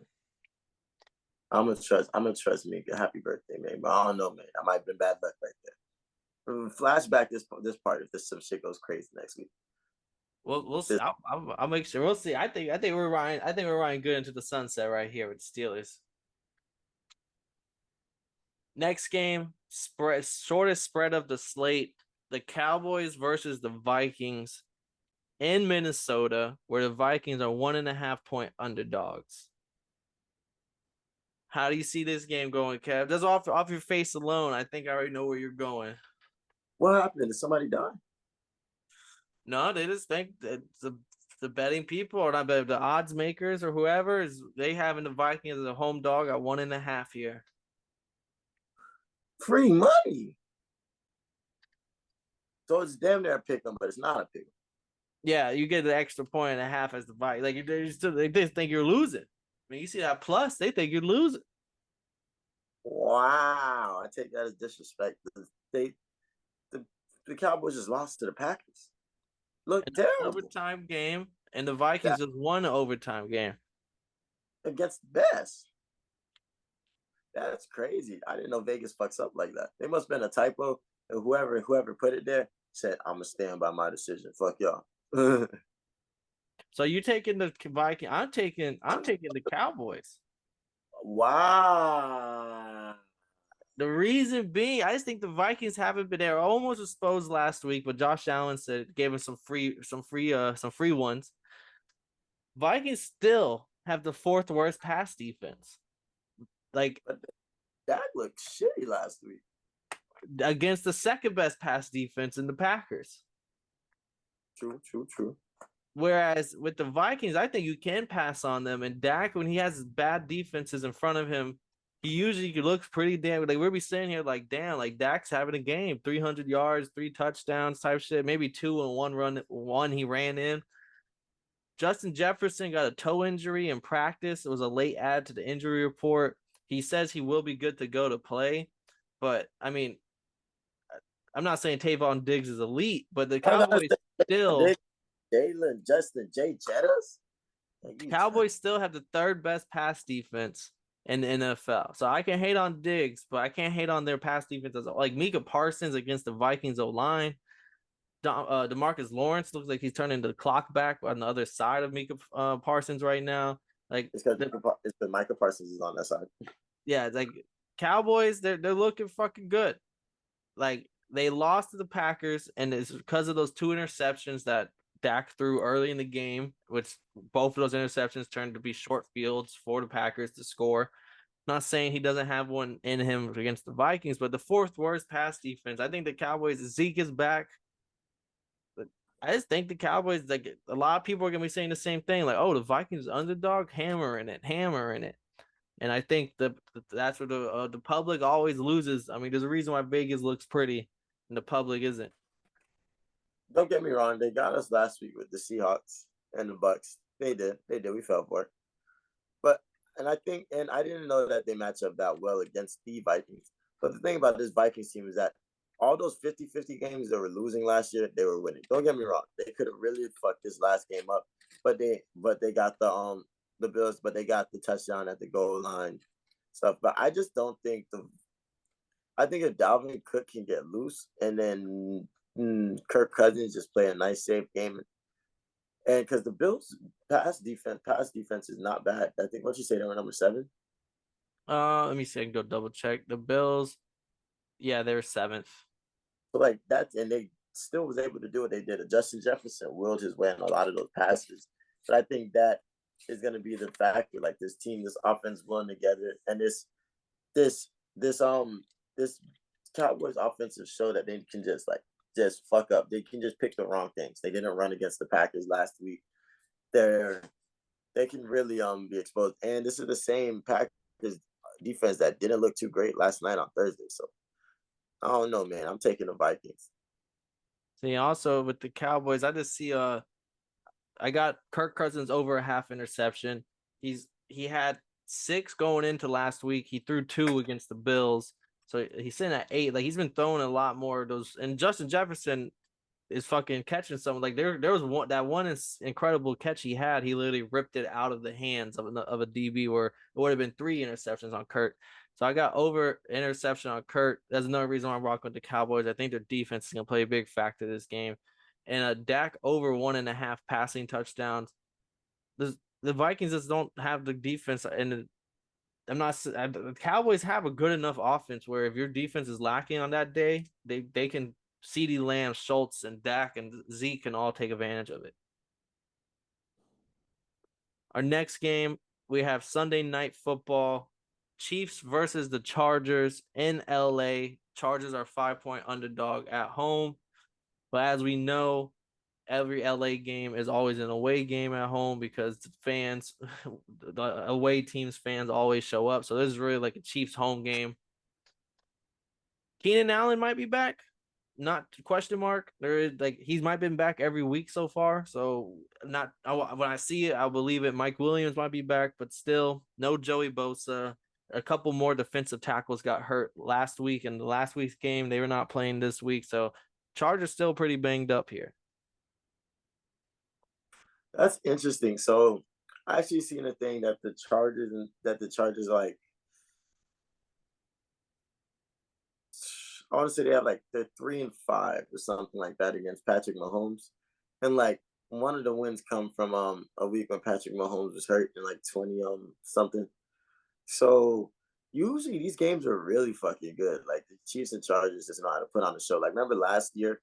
I'm gonna trust Mika. Happy birthday, man. But I don't know, man. I might have been bad luck right there. Flashback this part if some shit goes crazy next week. Well, we'll see. I'll make sure. We'll see. I think we're riding. I think we're riding good into the sunset right here with the Steelers. Next game, shortest spread of the slate: the Cowboys versus the Vikings in Minnesota, where the Vikings are 1.5-point underdogs. How do you see this game going, Kev? Just off your face alone, I think I already know where you're going. What happened? Did somebody die? No, they just think that the betting people or not the odds makers or whoever is they having the Vikings as a home dog at 1.5 here. Free money. So it's damn near a pick 'em, but it's not a pick 'em. Yeah, you get the extra 1.5 as the Vikings. Like they just think you're losing. I mean, you see that plus, they think you're losing. Wow, I take that as disrespect. The Cowboys just lost to the Packers. Look terrible. Overtime game, and the Vikings just won an overtime game against the best. That's crazy. I didn't know Vegas fucks up like that. There must have been a typo, and whoever put it there said, "I'm gonna stand by my decision. Fuck y'all." So you taking the Vikings? I'm taking the Cowboys. Wow. The reason being, I just think the Vikings haven't been there. Almost exposed last week, but Josh Allen gave him some free ones. Vikings still have the 4th worst pass defense. Like that looked shitty last week against the 2nd best pass defense in the Packers. True. Whereas with the Vikings, I think you can pass on them. And Dak, when he has bad defenses in front of him, he usually looks pretty damn. Like we'll be sitting here like, damn, like Dak's having a game, 300 yards, 3 touchdowns type shit, maybe 2 in one he ran in. Justin Jefferson got a toe injury in practice. It was a late add to the injury report. He says he will be good to go to play. But, I mean, I'm not saying Tavon Diggs is elite, but the Cowboys still – Jalen, Justin, Jay Jettas? Cowboys still have the 3rd best pass defense in the NFL. So I can hate on Diggs, but I can't hate on their pass defense. Like Micah Parsons against the Vikings O-line. DeMarcus Lawrence looks like he's turning the clock back on the other side of Micah Parsons right now. Like it's because Micah Parsons is on that side. Yeah, it's like Cowboys, they're looking fucking good. Like they lost to the Packers, and it's because of those 2 interceptions that Dak threw early in the game, which both of those interceptions turned to be short fields for the Packers to score. Not saying he doesn't have one in him against the Vikings, but the 4th worst pass defense. I think the Cowboys, Zeke is back. But I just think the Cowboys, like a lot of people are gonna be saying the same thing, like, oh, the Vikings underdog, hammering it. And I think that's where the public always loses. I mean, there's a reason why Vegas looks pretty and the public isn't. Don't get me wrong. They got us last week with the Seahawks and the Bucks. They did. We fell for it. But And I didn't know that they match up that well against the Vikings. But the thing about this Vikings team is that all those 50-50 games they were losing last year, they were winning. Don't get me wrong. They could have really fucked this last game up, but they got the Bills, but they got the touchdown at the goal line stuff. But I just don't think I think if Dalvin Cook can get loose and then Kirk Cousins just play a nice safe game, and because the Bills pass defense is not bad. I think what you say they were number 7. Let me see. I can go double check. The Bills, yeah, they're 7th. So like that's and they still was able to do what they did. Justin Jefferson willed his way on a lot of those passes. But I think that is going to be the factor. Like this team, this offense blowing together, and this this this Cowboys offensive show that they can just fuck up. They can just pick the wrong things. They didn't run against the Packers last week. They can really be exposed. And this is the same Packers defense that didn't look too great last night on Thursday. So I don't know, man. I'm taking the Vikings. See, also with the Cowboys, I just see I got Kirk Cousins over a half interception. He had 6 going into last week. He threw 2 against the Bills. So he's sitting at 8. Like he's been throwing a lot more of those. And Justin Jefferson is fucking catching something. Like there was one incredible catch he had. He literally ripped it out of the hands of a DB where it would have been 3 interceptions on Kirk. So I got over interception on Kirk. That's another reason why I'm rocking with the Cowboys. I think their defense is gonna play a big factor this game. And a Dak over 1.5 passing touchdowns. The Vikings just don't have the defense, and the Cowboys have a good enough offense where if your defense is lacking on that day, they can CeeDee Lamb, Schultz, and Dak and Zeke can all take advantage of it. Our next game, we have Sunday Night Football. Chiefs versus the Chargers in LA. Chargers are 5-point underdog at home. But as we know, every LA game is always an away game at home because the fans, the away teams' fans always show up. So this is really like a Chiefs home game. Keenan Allen might be back. Not question mark. There is like he's might been back every week so far. So not when I see it, I'll believe it. Mike Williams might be back, but still no Joey Bosa. A couple more defensive tackles got hurt last week in the last week's game. They were not playing this week, so Chargers still pretty banged up here. That's interesting. So I actually seen a thing that the Chargers like I want to say they have like they're 3-5 or something like that against Patrick Mahomes. And like one of the wins come from a week when Patrick Mahomes was hurt in like 20 something. So usually these games are really fucking good. Like the Chiefs and Chargers just know how to put on a show. Like remember last year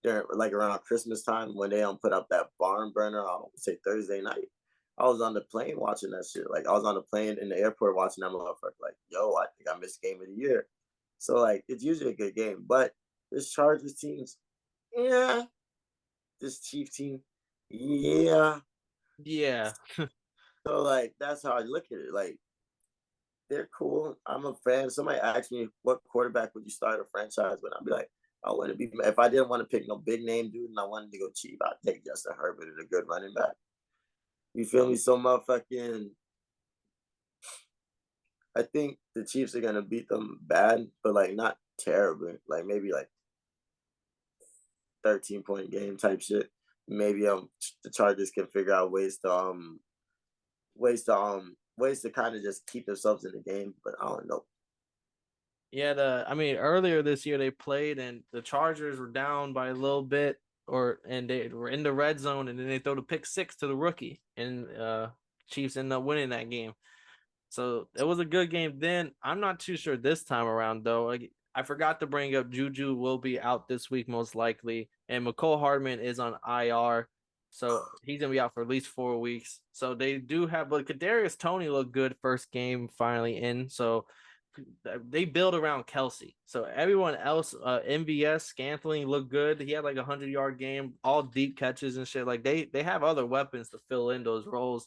during like around Christmas time when they put up that barn burner, I don't say Thursday night. I was on the plane watching that shit. Like I was on the plane in the airport watching that motherfucker. Like, yo, I think I missed game of the year. So like it's usually a good game. But this Chargers teams, yeah. This Chief team, yeah. Yeah. So like that's how I look at it. Like they're cool. I'm a fan. Somebody asked me what quarterback would you start a franchise with. I'd be like, I want to be if I didn't want to pick no big name dude and I wanted to go cheap, I'd take Justin Herbert as a good running back. You feel me? So motherfucking I think the Chiefs are gonna beat them bad, but like not terribly. Like maybe like 13-point game type shit. Maybe the Chargers can figure out ways to kind of just keep themselves in the game, but I don't know. Yeah, I mean, earlier this year they played and the Chargers were down by a little bit, and they were in the red zone, and then they throw the pick 6 to the rookie, and Chiefs ended up winning that game. So it was a good game then. I'm not too sure this time around though. Like I forgot to bring up Juju will be out this week most likely, and McCole Hardman is on IR, so he's gonna be out for at least 4 weeks. So they do have, but Kadarius Toney looked good first game finally in. So they build around Kelsey. So everyone else, MVS Scantling looked good. He had like 100-yard game, all deep catches and shit. Like they have other weapons to fill in those roles.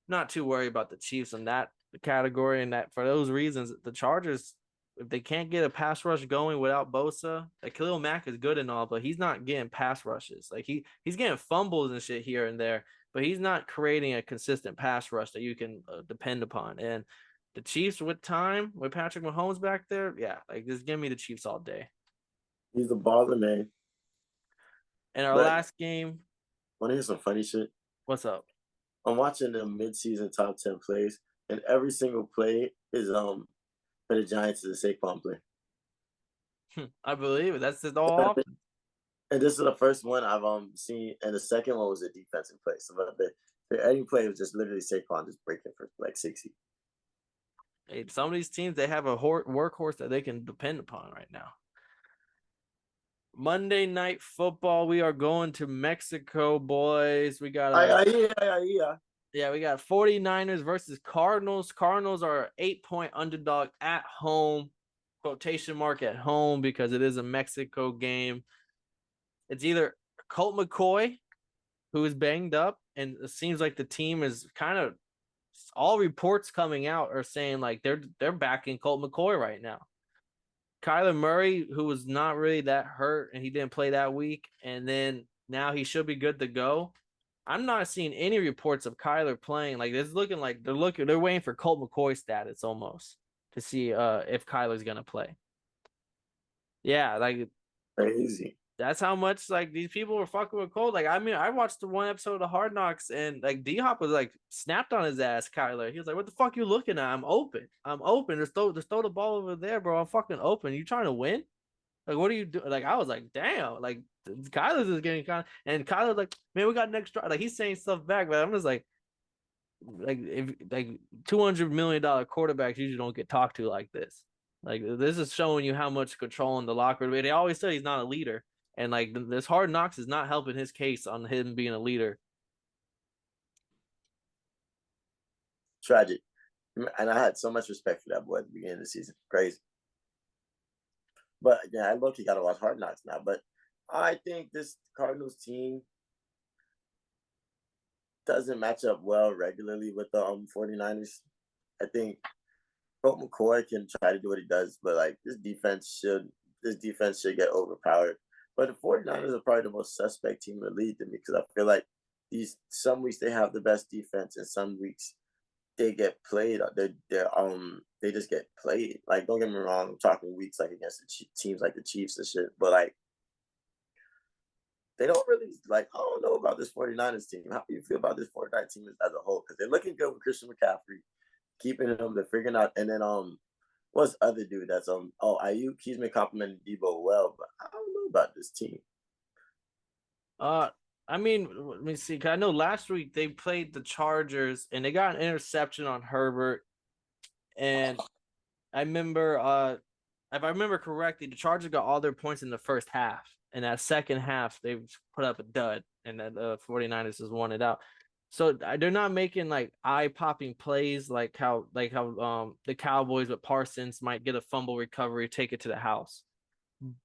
Not too worried about the Chiefs in that category, and that for those reasons, the Chargers, if they can't get a pass rush going without Bosa, like Khalil Mack is good and all, but he's not getting pass rushes. Like he's getting fumbles and shit here and there. but he's not creating a consistent pass rush that you can depend upon. And the Chiefs with time, with Patrick Mahomes back there, yeah, like just give me the Chiefs all day. He's a baller, man. And our But last game, want to hear some funny shit? what's up? I'm watching the midseason top 10 plays, and every single play is for the Giants is a Saquon play. I believe it. That's it all offense. And this is the first one I've seen, and the second one was a defensive play. So the any play was just literally Saquon just breaking for like 60. Hey, some of these teams, they have a workhorse that they can depend upon right now. Monday Night Football, we are going to Mexico, boys. We got yeah. we got 49ers versus Cardinals. Cardinals are 8-point underdog at home. Quotation mark at home because it is a Mexico game. It's either Colt McCoy, who is banged up, and it seems like the team is kind of all reports coming out are saying like they're backing Colt McCoy right now. Kyler Murray, who was not really that hurt and he didn't play that week, and then now he should be good to go. I'm not seeing any reports of Kyler playing. Like it's looking like they're waiting for Colt McCoy status almost to see if Kyler's gonna play. Yeah, like Crazy. that's how much like these people were fucking with Colt. Like, I mean, I watched the one episode of Hard Knocks and like D-Hop was like snapped on his ass, Kyler. He was like, "What the fuck you looking at? I'm open. I'm open. Just throw the ball over there, bro. I'm fucking open. You trying to win? Like, what are you doing?" Like, I was like, damn, like Kyler's just getting kind of, and Kyler's like, man, we got next drive. Like he's saying stuff back, but I'm just like if like $200 million quarterbacks usually don't get talked to like this. Like this is showing you how much control in the locker room. They always say he's not a leader. And like this Hard Knocks is not helping his case on him being a leader. Tragic. And I had so much respect for that boy at the beginning of the season. Crazy. But yeah, I low-key got to watch Hard Knocks now. But I think this Cardinals team doesn't match up well regularly with the 49ers. I think Colt McCoy can try to do what he does, but like this defense should get overpowered. But the 49ers are probably the most suspect team in the league to me because I feel like some weeks they have the best defense and some weeks they get played. They just get played. Like, don't get me wrong, I'm talking weeks like against the teams like the Chiefs and shit, but like they don't really like. I don't know about this 49ers team. How do you feel about this 49ers team as a whole? Because they're looking good with Christian McCaffrey, keeping him. They're figuring out, and then what's the other dude that's Ayuk? He's been complimenting Debo well, but I don't know about this team. I mean, let me see. 'Cause I know last week they played the Chargers and they got an interception on Herbert. And I remember, if I remember correctly, the Chargers got all their points in the first half. And that second half, they put up a dud, and then the 49ers just won it out. So they're not making like eye-popping plays like how the Cowboys with Parsons might get a fumble recovery, take it to the house.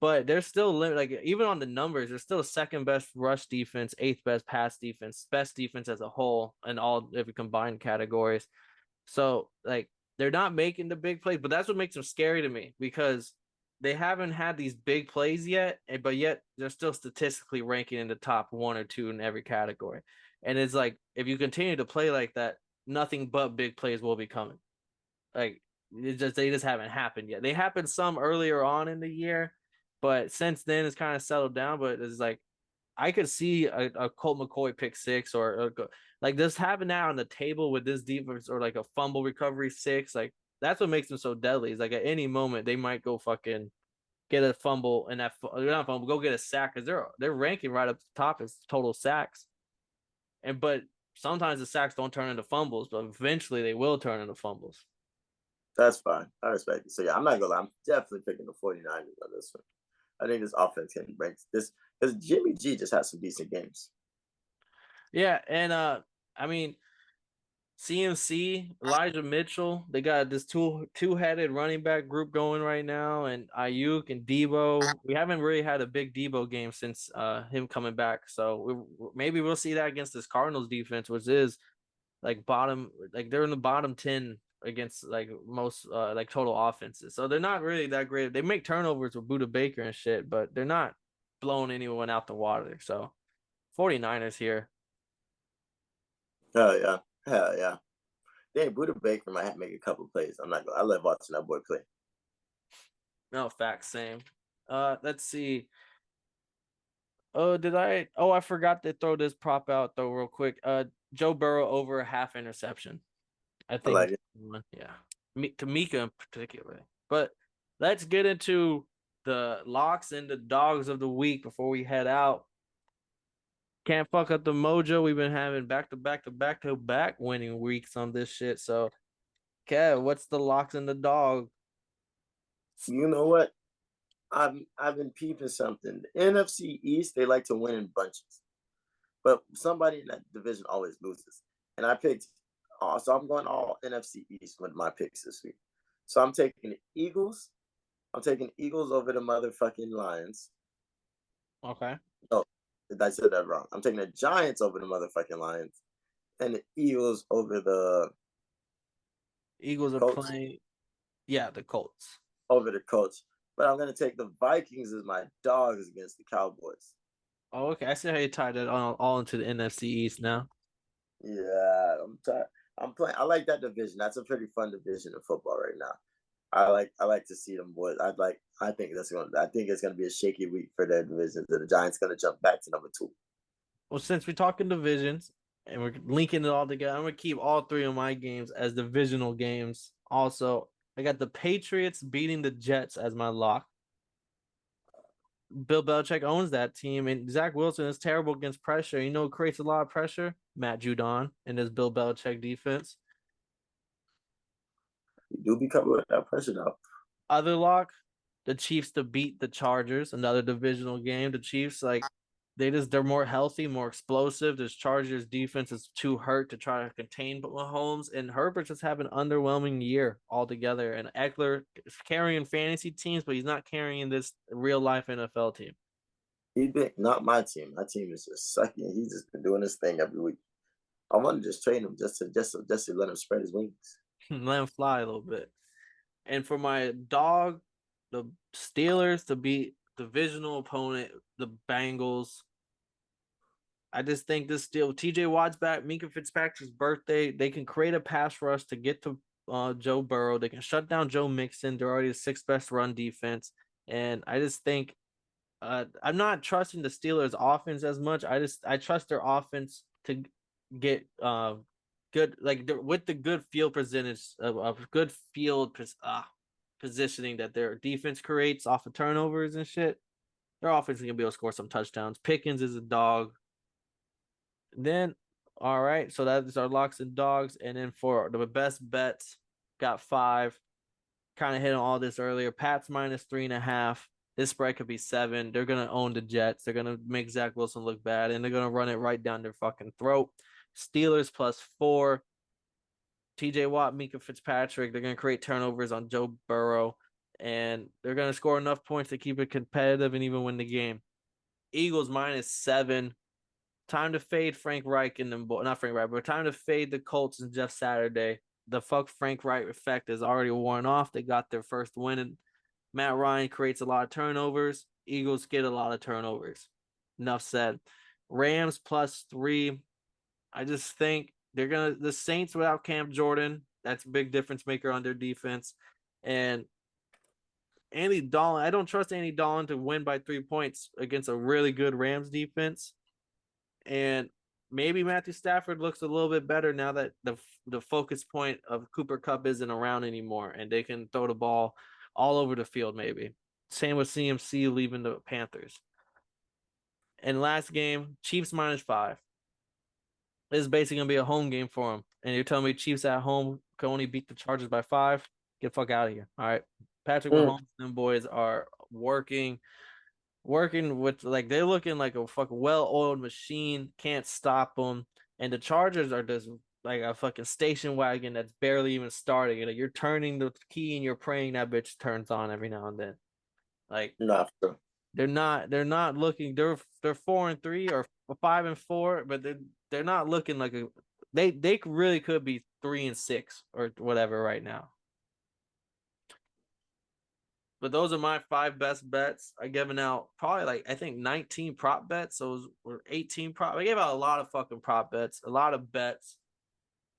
But they're still like even on the numbers, they're still second best rush defense, eighth best pass defense, best defense as a whole, and all every combined categories. So like they're not making the big plays, but that's what makes them scary to me because they haven't had these big plays yet, but yet they're still statistically ranking in the top 1 or 2 in every category. And it's like if you continue to play like that, nothing but big plays will be coming. Like they just haven't happened yet. They happened some earlier on in the year, but since then it's kind of settled down. But it's like I could see a Colt McCoy pick six or like this happen now on the table with this defense or like a fumble recovery six. Like that's what makes them so deadly. It's like at any moment they might go fucking get a fumble and not fumble, go get a sack because they're ranking right up the top as total sacks. But sometimes the sacks don't turn into fumbles, but eventually they will turn into fumbles. That's fine. I respect it. So yeah, I'm not gonna lie. I'm definitely picking the 49ers on this one. I think this offense can break this because Jimmy G just has some decent games. Yeah, and I mean CMC, Elijah Mitchell, they got this two-headed running back group going right now, and Ayuk and Debo. We haven't really had a big Debo game since him coming back, so maybe we'll see that against this Cardinals defense, which is like bottom, like they're in the bottom 10 against like most like total offenses. So they're not really that great. They make turnovers with Buda Baker and shit, but they're not blowing anyone out the water. So 49ers here. Hell yeah. Dang, Buda Baker might have to make a couple plays. I'm not gonna. I love watching that boy play. No, facts, same. Let's see. Oh, did I? Oh, I forgot to throw this prop out though, real quick. Joe Burrow over a half interception. I I think, like it. yeah, to Mika in particular. But let's get into the locks and the dogs of the week before we head out. Can't fuck up the mojo. We've been having back to back to back to back winning weeks on this shit. So, Kev, what's the locks and the dog? You know what? I've been peeping something. The NFC East, they like to win in bunches, but somebody in that division always loses. And I picked, so I'm going all NFC East with my picks this week. So I'm taking the Eagles. I'm taking Eagles over the motherfucking Lions. Okay. Oh, I said that wrong. I'm taking the Giants over the motherfucking Lions, and the Eagles over the Eagles are Colts. playing. Yeah, the Colts. Over the Colts. But I'm gonna take the Vikings as my dogs against the Cowboys. Oh, okay. I see how you tied it all into the NFC East now. Yeah, I'm tired. I'm playing. I like that division. That's a pretty fun division in football right now. I like to see them boys. I think it's gonna be a shaky week for their division. The Giants gonna jump back to number 2. Well, since we're talking divisions and we're linking it all together, I'm gonna keep all three of my games as divisional games. Also, I got the Patriots beating the Jets as my lock. Bill Belichick owns that team, and Zach Wilson is terrible against pressure. You know who creates a lot of pressure? Matt Judon and his Bill Belichick defense. You do be covered with that pressure though. Other lock, the Chiefs to beat the Chargers, another divisional game. The Chiefs, like, they're more healthy, more explosive. This Chargers defense is too hurt to try to contain Mahomes, and Herbert's just having an underwhelming year altogether. And Eckler is carrying fantasy teams, but he's not carrying this real life NFL team. He been not my team. My team is just sucking. He's just been doing this thing every week. I want to just trade him just to let him spread his wings. Let him fly a little bit. And for my dog, the Steelers to beat divisional opponent, the Bengals. I just think this still TJ Watt's back, Minka Fitzpatrick's birthday. They can create a pass rush to get to Joe Burrow. They can shut down Joe Mixon. They're already the sixth best run defense. And I just think I'm not trusting the Steelers offense as much. I trust their offense to get good, like with the good field percentage of good positioning that their defense creates off of turnovers and shit. Their offense is gonna be able to score some touchdowns. Pickens is a dog. Then, all right, so that is our locks and dogs. And then for the best bets, got 5. Kind of hit on all this earlier. Pats minus 3.5. This spread could be 7. They're gonna own the Jets. They're gonna make Zach Wilson look bad, and they're gonna run it right down their fucking throat. Steelers plus 4. TJ Watt, Minka Fitzpatrick. They're gonna create turnovers on Joe Burrow, and they're gonna score enough points to keep it competitive and even win the game. Eagles minus 7. Time to fade Frank Reich and them, not Frank Reich, but time to fade the Colts and Jeff Saturday. The fuck Frank Reich effect is already worn off. They got their first win, and Matt Ryan creates a lot of turnovers. Eagles get a lot of turnovers. Enough said. Rams plus 3. I just think the Saints without Cam Jordan. That's a big difference maker on their defense. And Andy Dalton, I don't trust Andy Dalton to win by 3 points against a really good Rams defense. And maybe Matthew Stafford looks a little bit better now that the focus point of Cooper Kupp isn't around anymore, and they can throw the ball all over the field. Maybe same with CMC leaving the Panthers. And last game, Chiefs minus 5. This is basically gonna be a home game for them. And you're telling me Chiefs at home can only beat the Chargers by 5? Get the fuck out of here. All right, Patrick Mahomes and them boys are working with, like, they're looking like a fucking well-oiled machine. Can't stop them. And the Chargers are just like a fucking station wagon that's barely even starting. You know, you're turning the key and you're praying that bitch turns on every now and then. Like, Not true. they're not looking. They're 4-3 or 5-4, but they're not looking like they really could be 3-6 or whatever right now. But those are my 5 best bets. I given out probably like I think 19 prop bets. So or 18 prop. I gave out a lot of fucking prop bets, a lot of bets.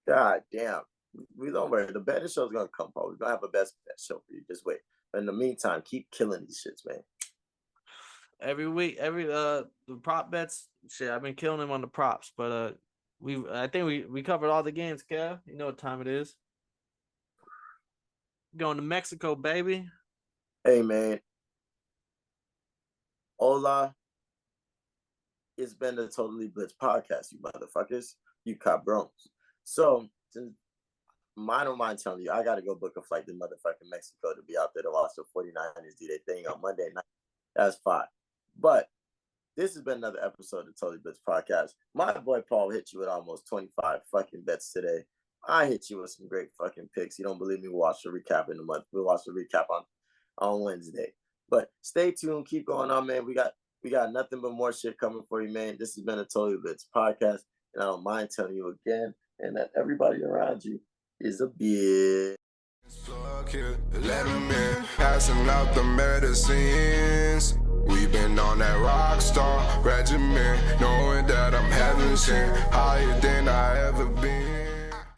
God damn. We don't worry. The betting show's gonna come out. We're gonna have a best bet show for you. Just wait. But in the meantime, keep killing these shits, man. Every week, the prop bets, shit, I've been killing them on the props, but I think we covered all the games, Kev. You know what time it is. Going to Mexico, baby. Hey man. Hola. It's been the Totally Blitz podcast, you motherfuckers. You cabrones. So since mine don't mind telling you, I gotta go book a flight to motherfucking Mexico to be out there to watch the 49ers do their thing on Monday night. That's fine. But this has been another episode of Totally Blitz Podcast. My boy Paul hit you with almost 25 fucking bets today. I hit you with some great fucking picks. You don't believe me? We'll watch the recap in the month. We'll watch the recap on Wednesday. But stay tuned. Keep going on, man. We got nothing but more shit coming for you, man. This has been a Totally Blitz Podcast. And I don't mind telling you again, and that everybody around you is a bitch. Let 'em in, passing out the medicines. We've been on that rock star regimen, knowing that I'm heaven sent, higher than I ever been.